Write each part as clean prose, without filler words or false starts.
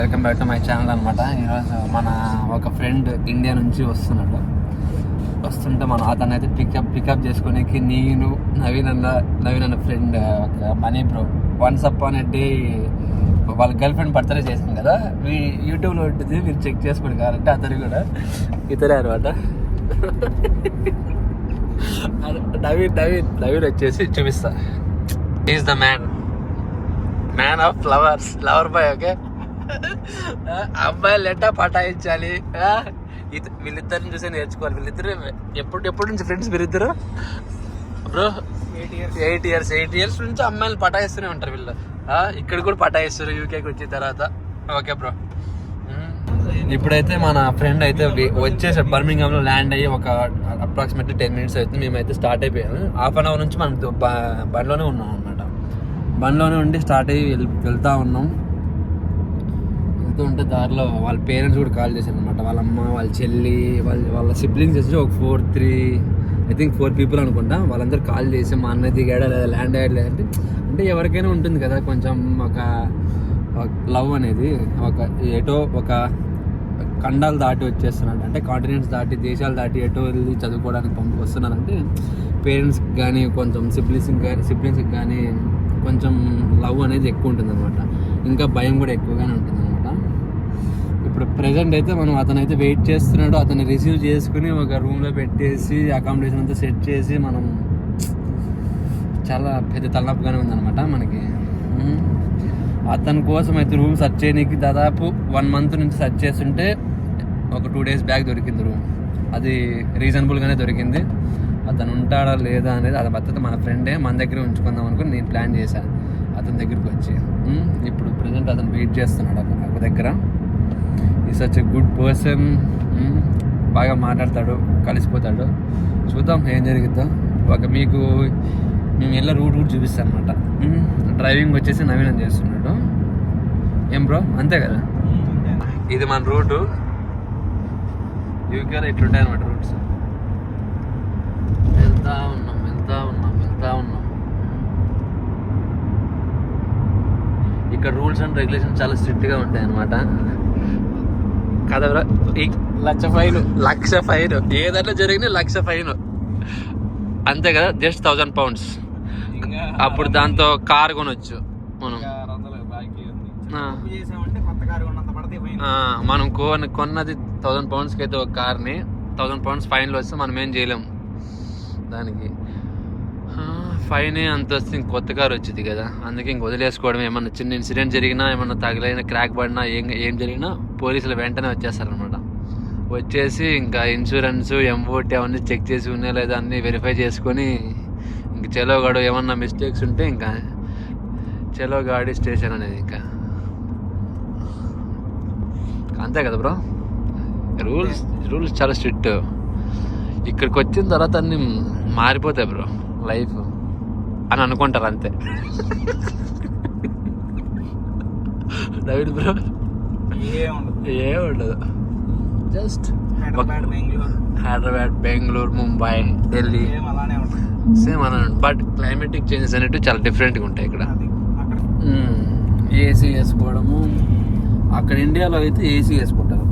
Welcome back to my channel అనమాట. ఈరోజు మన ఒక ఫ్రెండ్ ఇండియా నుంచి వస్తుంటే మనం అతను అయితే పికప్ చేసుకోనికి నేను నవీన్ అన్న ఫ్రెండ్ ఒక money bro once upon a day వాళ్ళ గర్ల్ ఫ్రెండ్ బర్త్డే చేసింది కదా, యూట్యూబ్లో ఉంటుంది, మీరు చెక్ చేసుకోండి కావాలంటే. అతను కూడా ఇతరే అనమాట. నవీన్ వచ్చేసి చూపిస్తా. Is the man of lover boy. Okay, అబ్బాయిలు ఎట్టా పటాయించాలి, వీళ్ళిద్దరిని చూసే నేర్చుకోవాలి. వీళ్ళిద్దరు ఎప్పటి నుంచి ఫ్రెండ్స్ వీళ్ళిద్దరు బ్రో? 8 years నుంచి అమ్మాయిలు పటాయిస్తూనే ఉంటారు వీళ్ళు. ఇక్కడ కూడా పటాయిస్తారు యూకేకి వచ్చిన తర్వాత. ఓకే బ్రో, ఇప్పుడైతే మన ఫ్రెండ్ అయితే వచ్చేసాడు. బర్మింగ్హామ్ లో ల్యాండ్ అయ్యి ఒక అప్రాక్సిమేట్లీ 10 minutes అవుతుంది. మేమైతే స్టార్ట్ అయిపోయాము. హాఫ్ అన్ అవర్ నుంచి మనం బండ్లోనే ఉన్నాం అనమాట. బండ్లోనే ఉండి స్టార్ట్ అయ్యి వెళ్తా ఉన్నాం. ఉంటే దారిలో వాళ్ళ పేరెంట్స్ కూడా కాల్ చేశారు అనమాట. వాళ్ళ అమ్మ, వాళ్ళ చెల్లి, వాళ్ళ సిబ్లింగ్స్ వచ్చి ఒక 4 people అనుకుంటా. వాళ్ళందరూ కాల్ చేసి మా అన్న దిగాడా లేదా ల్యాండ్ అయ్యా అంటే ఎవరికైనా ఉంటుంది కదా కొంచెం ఒక లవ్ అనేది. ఒక ఖండాలు దాటి వచ్చేస్తున్నాడు అంటే కాంటినెంట్స్ దాటి దేశాలు దాటి ఎటో వెళ్ళి చదువుకోవడానికి వస్తున్నారంటే పేరెంట్స్కి కానీ కొంచెం సిబ్లింగ్స్కి కానీ కొంచెం లవ్ అనేది ఎక్కువ ఉంటుంది అనమాట. ఇంకా భయం కూడా ఎక్కువగానే ఉంటుంది అనమాట. ఇప్పుడు ప్రెజెంట్ అయితే అతనైతే వెయిట్ చేస్తున్నాడు. అతన్ని రిసీవ్ చేసుకుని ఒక రూమ్లో పెట్టేసి అకామిడేషన్ అంతా సెట్ చేసి మనం చాలా పెద్ద తలనొప్పిగానే ఉందన్నమాట మనకి. అతని కోసం అయితే రూమ్ సెర్చ్ చేయడానికి దాదాపు 1 month నుంచి సెర్చ్ చేస్తుంటే ఒక 2 days బ్యాక్ దొరికింది రూమ్. అది రీజనబుల్గానే దొరికింది. అతను ఉంటాడా లేదా అనేది అది భద్రత మన ఫ్రెండే మన దగ్గర ఉంచుకుందాం అనుకుని నేను ప్లాన్ చేశాను అతని దగ్గరికి వచ్చి. ఇప్పుడు ప్రజెంట్ అతను వెయిట్ చేస్తున్నాడు ఒక దగ్గర. ఈ సచ్ ఎ గుడ్ పర్సన్, బాగా మాట్లాడతాడు, కలిసిపోతాడు. చూద్దాం ఏం జరుగుతుందో. మేము వెళ్ళే రూట్ చూపిస్తాను అనమాట. డ్రైవింగ్ వచ్చేసి నవీనం చేస్తున్నాడు. ఏం బ్రో, అంతే కదా? ఇది మన రూటు. యూకేలో ఇట్లుంటాయి అనమాట రూట్స్. వెళ్తా ఉన్నాం. ఇక్కడ రూల్స్ అండ్ రెగ్యులేషన్ చాలా స్ట్రిక్ట్గా ఉంటాయి అనమాట కదా బ్రో? 1,00,000 ఫైన్, ఏదైనా జరిగినా 1,00,000 ఫైన్, అంతే కదా? Just 1,000 pounds. అప్పుడు దాంతో కార్ కొనొచ్చు మనం. మనం కొన్నది 1,000 poundsకి అయితే ఒక కార్ని 1,000 pounds ఫైన్లు వస్తే మనం ఏం చేయలేం దానికి. ఫైనే అంత వస్తే ఇంక కొత్త కార్ వచ్చింది కదా, అందుకే ఇంక వదిలేసుకోవడం. ఏమన్నా చిన్న ఇన్సిడెంట్ జరిగినా, ఏమన్నా తగిలైనా, క్రాక్ పడినా, ఏం జరిగినా పోలీసులు వెంటనే వచ్చేస్తారనమాట. వచ్చేసి ఇంకా ఇన్సూరెన్స్, MOT అవన్నీ చెక్ చేసి ఉన్నాయా లేదా అన్నీ వెరిఫై చేసుకొని ఇంక చలోగాడు ఏమన్నా మిస్టేక్స్ ఉంటే ఇంకా చలోగాడి స్టేషన్ అనేది ఇంకా అంతే కదా బ్రో? రూల్స్ చాలా స్ట్రిక్ట్. ఇక్కడికి వచ్చిన తర్వాత అన్నీ మారిపోతాయి బ్రో లైఫ్ అని అనుకుంటారు అంతే. డైవిడ్ బ్రో ఏముండదు. జస్ట్ హైదరాబాద్, బెంగళూరు, ముంబై, ఢిల్లీ సేమ్ అలా. బట్ క్లైమేటిక్ చేంజెస్ అనేవి చాలా డిఫరెంట్గా ఉంటాయి ఇక్కడ. ఏసీ వేసుకోవడము, అక్కడ ఇండియాలో అయితే ఏసీ వేసుకుంటారు.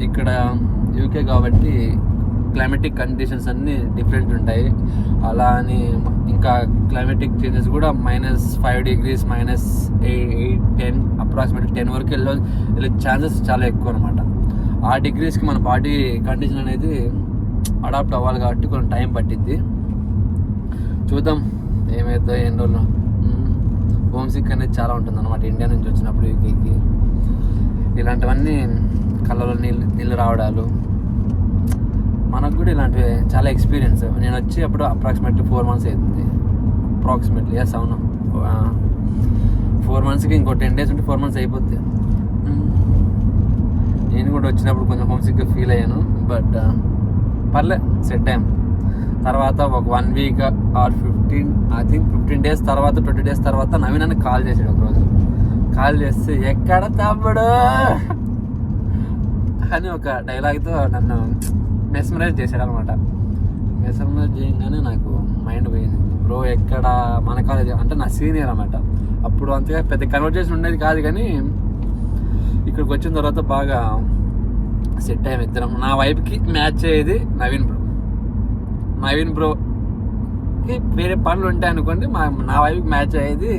ఇక్కడ యూకే కాబట్టి క్లైమేటిక్ కండిషన్స్ అన్నీ డిఫరెంట్ ఉంటాయి. అలా అని ఇంకా క్లైమేటిక్ చేంజెస్ కూడా -5 degrees, -8, 10 అప్రాక్సిమేట్లీ 10 వరకు వెళ్ళే ఛాన్సెస్ చాలా ఎక్కువ అనమాట. ఆ డిగ్రీస్కి మన బాడీ కండిషన్ అనేది అడాప్ట్ అవ్వాలి కాబట్టి కొంచెం టైం పట్టిద్ది. చూద్దాం ఏమైతే ఎన్ని రోజులు. హోమ్ సిక్ అనేది చాలా ఉంటుంది అనమాట ఇండియా నుంచి వచ్చినప్పుడు యూకేకి. ఇలాంటివన్నీ కళ్ళలో నీళ్ళు రావడాలు, మనకు కూడా ఇలాంటివి చాలా ఎక్స్పీరియన్స్. నేను వచ్చి అప్పుడు అప్రాక్సిమేట్లీ 4 months అవుతుంది. అప్రాక్సిమేట్లీ ఎస్ అవును, 4 monthsకి ఇంకో 10 days ఉంటే 4 months అయిపోద్ది. నేను కూడా వచ్చినప్పుడు కొంచెం హోమ్ సిక్గా ఫీల్ అయ్యాను. బట్ పర్లే, సెట్ అయ్యాం. తర్వాత ఒక 1 week ఆర్ 15 days తర్వాత 20 days తర్వాత నవీన్ అన్న కాల్ చేశాడు ఒకరోజు. కాల్ చేస్తే ఎక్కడ తమ్ముడు అని ఒక డైలాగ్తో నన్ను మెస్మరైజ్ చేశాడు అనమాట. మెస్మరైజ్ చేయగానే నాకు మైండ్ పోయింది. బ్రో ఎక్కడ మన కాలేజ్ అంటే నా సీనియర్ అనమాట. అప్పుడు అంతగా పెద్ద కన్వర్జేషన్ ఉండేది కాదు, కానీ ఇక్కడికి వచ్చిన తర్వాత బాగా సెట్ అయ్యాం ఇద్దరం. నా వైపుకి మ్యాచ్ అయ్యేది నవీన్ బ్రోకి వేరే పనులు ఉంటాయి అనుకోండి, నా వైపుకి మ్యాచ్ అయ్యేది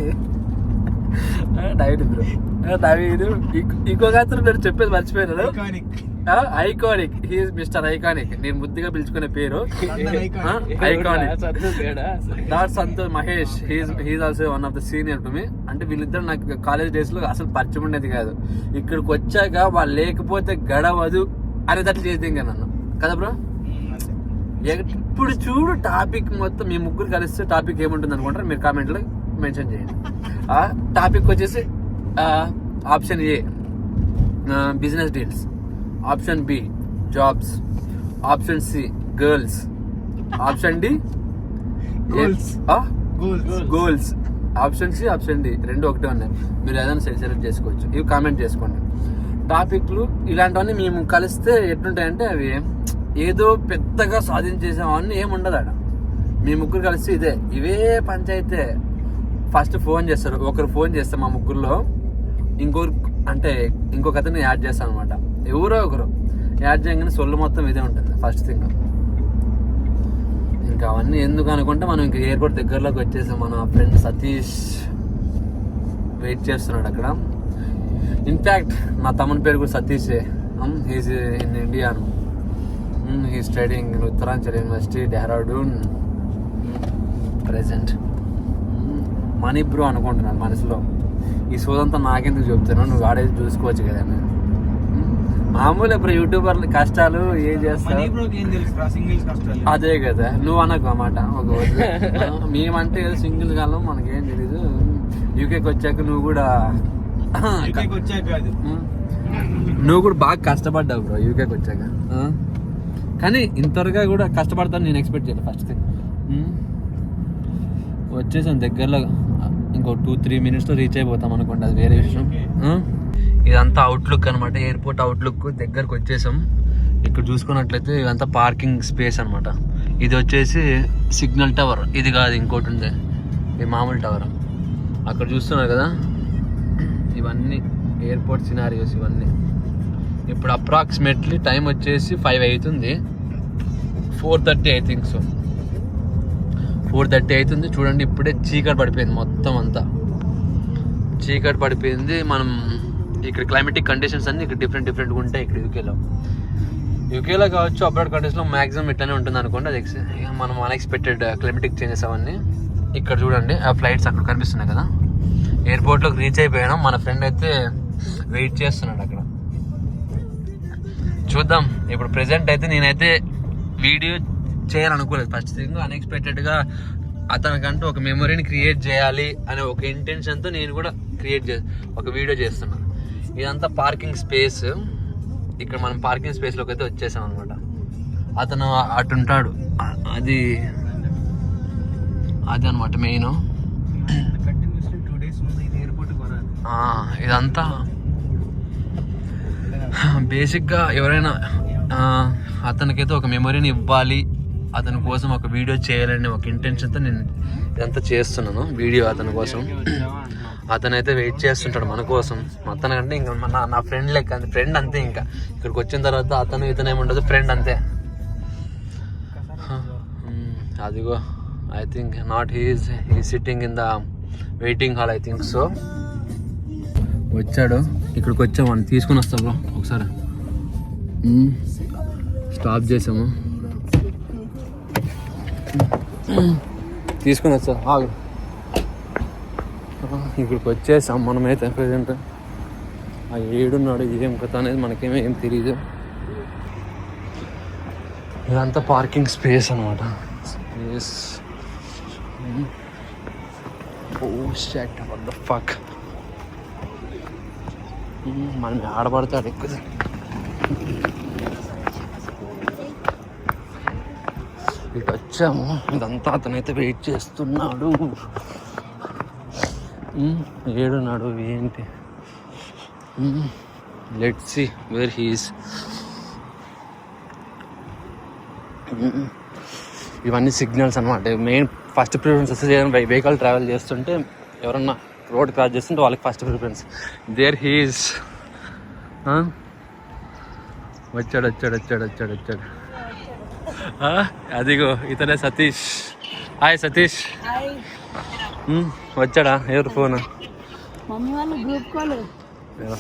నవీన్ బ్రో. నవీన్ ఇంకొక అతను నేను చెప్పేది మర్చిపోయినాను, ఐకానిక్. హీఈస్ మిస్టర్ ఐకానిక్, నేను ముద్దుగా పిలుచుకునే పేరు iconic. Not Santosh, Mahesh. He's also one of the senior to me. అంటే వీళ్ళిద్దరు నాకు కాలేజ్ డేస్ లో అసలు పరిచయం ఉండేది కాదు. ఇక్కడికి వచ్చాక వాళ్ళు లేకపోతే గడవదు అనేటట్లు చేద్దాం ఇంకా నన్ను కదా బ్రో. ఇప్పుడు చూడు టాపిక్ మొత్తం మీ ముగ్గురు కలిస్తే టాపిక్ ఏముంటుంది అనుకుంటారు మీరు కామెంట్లో మెన్షన్ చేయండి. టాపిక్ వచ్చేసి option A business deals, option B jobs, option C girls, option D goals, option C option D రెండు ఒకటే ఉన్నాయి. మీరు ఏదైనా సెలెక్ట్ చేసుకోవచ్చు. ఇవి కామెంట్ చేసుకోండి. టాపిక్లు ఇలాంటివన్నీ మేము కలిస్తే ఎట్లుంటాయంటే అవి ఏదో పెద్దగా సాధించేసామని ఏముండదు ఆడ. మీ ముగ్గురు కలిసి ఇవే పంచాయితే. ఫస్ట్ ఫోన్ చేస్తారు, ఒకరు ఫోన్ చేస్తే మా ముగ్గురులో ఇంకొక అతన్ని యాడ్ చేస్తాను అనమాట. ఎవరో ఒకరు యాడ్ చేయగానే సొల్లు మొత్తం ఇదే ఉంటుంది ఫస్ట్ థింగ్. ఇంకా అవన్నీ ఎందుకు అనుకుంటే మనం ఇంకా ఎయిర్పోర్ట్ దగ్గరలోకి వచ్చేసాం. మన ఫ్రెండ్ సతీష్ వెయిట్ చేస్తున్నాడు అక్కడ. ఇన్ఫ్యాక్ట్ నా తమ్ముని పేరు కూడా సతీషే. He's in India. He studying in Uttaranchal university, Dehradun present. Mani bro అనుకుంటున్నాను మనసులో. ఈ సోదంతా నాకెందుకు చెప్తాను, నువ్వు ఆడేది చూసుకోవచ్చు కదా. మామూలు ఇప్పుడు యూట్యూబర్లు కష్టాలు ఏం చేస్తావు అదే కదా. నువ్వు అనకు అన్నమాట. ఒక మేమంటే సింగిల్ కాలం మనకేం తెలీదు. యూకేకి వచ్చాక నువ్వు కూడా బాగా కష్టపడ్డావు బ్రో యూకేకి వచ్చాక. కానీ ఇంతవరగా కూడా కష్టపడతాను నేను ఎక్స్పెక్ట్ చేయలేదు ఫస్ట్ థింగ్. వచ్చేసాం దగ్గరలో, ఇంకో 2-3 minutesలో రీచ్ అయిపోతాం అనుకోండి, అది వేరే విషయం. ఇదంతా అవుట్లుక్ అనమాట, ఎయిర్పోర్ట్ అవుట్లుక్. దగ్గరకు వచ్చేసాం. ఇక్కడ చూసుకున్నట్లయితే ఇదంతా పార్కింగ్ స్పేస్ అనమాట. ఇది వచ్చేసి సిగ్నల్ టవర్, ఇది కాదు ఇంకోటి ఉంది, ఇది మామూలు టవర్. అక్కడ చూస్తున్నారు కదా, ఇవన్నీ ఎయిర్పోర్ట్ సినారియోస్ ఇవన్నీ. ఇప్పుడు అప్రాక్సిమేట్లీ టైం వచ్చేసి 5 అవుతుంది, 4:30 ఐ థింక్ సో. 4:30 అవుతుంది. చూడండి ఇప్పుడే చీకటి పడిపోయింది, మొత్తం అంతా చీకటి పడిపోయింది. మనం ఇక్కడ క్లైమేటిక్ కండిషన్స్ అన్ని ఇక్కడ డిఫరెంట్గా ఉంటాయి ఇక్కడ యూకేలో కావచ్చు, అబ్రాడ్ కంట్రీస్లో మ్యాక్సిమం ఇట్లానే ఉంటుంది అనుకోండి. అది మనం అన్ఎక్స్పెక్టెడ్ క్లైమేటిక్ చేంజెస్ అవన్నీ. ఇక్కడ చూడండి ఆ ఫ్లైట్స్ అక్కడ కనిపిస్తున్నాయి కదా. ఎయిర్పోర్ట్లోకి రీచ్ అయిపోయాను. మన ఫ్రెండ్ అయితే వెయిట్ చేస్తున్నాడు అక్కడ. చూద్దాం. ఇప్పుడు ప్రెజెంట్ అయితే నేనైతే వీడియో చేయాలనుకోలేదు. ఫస్ట్ థింగ్ అన్ఎక్స్పెక్టెడ్గా అతనికంటూ ఒక మెమొరీని క్రియేట్ చేయాలి అనే ఒక ఇంటెన్షన్తో నేను కూడా ఒక వీడియో చేస్తున్నాను. ఇదంతా పార్కింగ్ స్పేస్. ఇక్కడ మనం పార్కింగ్ స్పేస్లోకి అయితే వచ్చేసాం అనమాట. అతను అటు ఉంటాడు, అది అనమాట మెయిన్. ఇదంతా బేసిక్గా ఎవరైనా అతనికైతే ఒక మెమొరీని ఇవ్వాలి, అతని కోసం ఒక వీడియో చేయాలనే ఒక ఇంటెన్షన్తో నేను ఇదంతా చేస్తున్నాను వీడియో అతని కోసం. అతనైతే వెయిట్ చేస్తుంటాడు మన కోసం. అతనికంటే ఇంకా నా ఫ్రెండ్ లెక్క, ఫ్రెండ్ అంతే. ఇంకా ఇక్కడికి వచ్చిన తర్వాత అతను ఇతను ఏముండదు, ఫ్రెండ్ అంతే. అదిగో I think not he's sitting in the waiting hall I think so. వచ్చాడు, ఇక్కడికి వచ్చాము, మనం తీసుకుని వస్తాం బ్రో ఒకసారి. స్టాప్ చేసాము, తీసుకుని వచ్చా. ఇక్కడికి వచ్చేసాం మనమైతే. ప్రజెంట్ ఆ ఏడున్నాడు, ఏం కథ అనేది మనకేమేం తెలియదు. ఇదంతా పార్కింగ్ స్పేస్ అనమాట. Space what the fuck. మనం ఆడబడతాడు ఎక్కువ. ఇటు వచ్చాము, ఇదంతా అతనైతే వెయిట్ చేస్తున్నాడు. ఏడున్నాడు ఏంటి, let's see where he is. ఇవన్నీ సిగ్నల్స్ అనమాట. మెయిన్ ఫస్ట్ ప్రిఫరెన్స్ వస్తే వెహికల్ ట్రావెల్ చేస్తుంటే, ఎవరన్నా రోడ్ క్రాస్ చేస్తుంటే వాళ్ళకి first preference. There he is వచ్చాడు వచ్చాడు వచ్చాడు వచ్చాడు వచ్చాడు అదిగో ఇతనే సతీష్. హాయ్ సతీష్. వచ్చాడా? ఎవరు ఫోన్? మమ్మీ వాళ్ళు గ్రూప్ కాల్.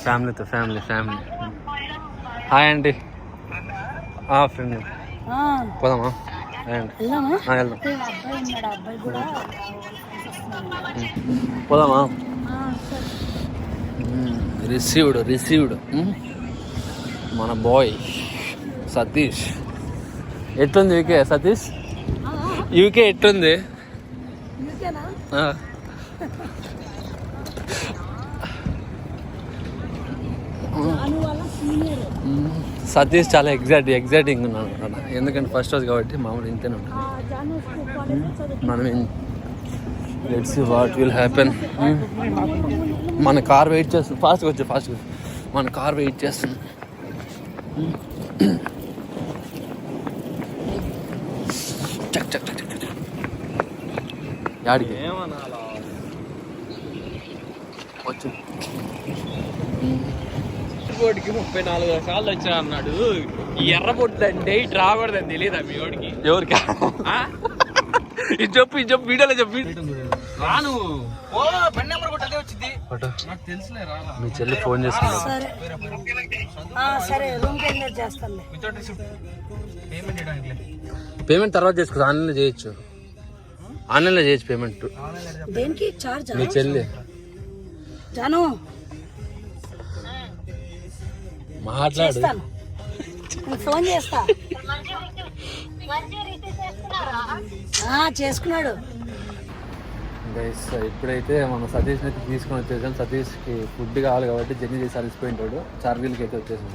ఫ్యామిలీతో ఫ్యామిలీ. హాయ్ అండి. ఫ్రెండ్ పోదామా? వెళ్దాం. పోదామా? రిసీవ్డ్ మన బాయ్ సతీష్. ఎట్లుంది యూకే సతీష్? యూకే ఎట్లుంది? సతీష్ చాలా ఎగ్జైటింగ్ ఉన్నాను అక్కడ, ఎందుకంటే ఫస్ట్ రోజు కాబట్టి మామూలు ఇంతనే ఉంటుంది. మనం let's see what will happen. మన కార్ వెయిట్ చేస్తుంది. ఫాస్ట్గా వచ్చి మన కార్ వెయిట్ చేస్తుంది. యాడికి వచ్చు? బోర్డుకి 34 సార్లు వచ్చా అన్నాడు. ఈ ఎర్ర బొట్టు అంటే ఇటు రాకూడదని తెలియదా మీ వాడికి? ఎవరికి? ఇది చెప్పు వీడియోలో చెప్పు. రాను బండి నెంబర్ కూడా అదే వచ్చింది. నాకు తెలుసులే రా. మీ చెల్లి ఫోన్ చేస్తుంది. సరే రూమ్ కి చేస్తాను. వితౌట్ రిసిప్ట్ పేమెంట్ చేయడానికి. పేమెంట్ తర్వాత చేసుకోవచ్చు. ఆన్లైన్లో చేయొచ్చు పేమెంట్. దేనికి చార్జ్? మీ చెల్లి జాను మాట్లాడు. ఫోన్ చేస్తా. చేసుకున్నాడు. ఇప్పుడైతే మనం సతీష్ని అయితే తీసుకొని వచ్చేసాం. సతీష్కి ఫుడ్ కావాలి కాబట్టి జర్నీ చేసి అలసిపోయింటాడు. చార్వీల్కి అయితే వచ్చేసాం.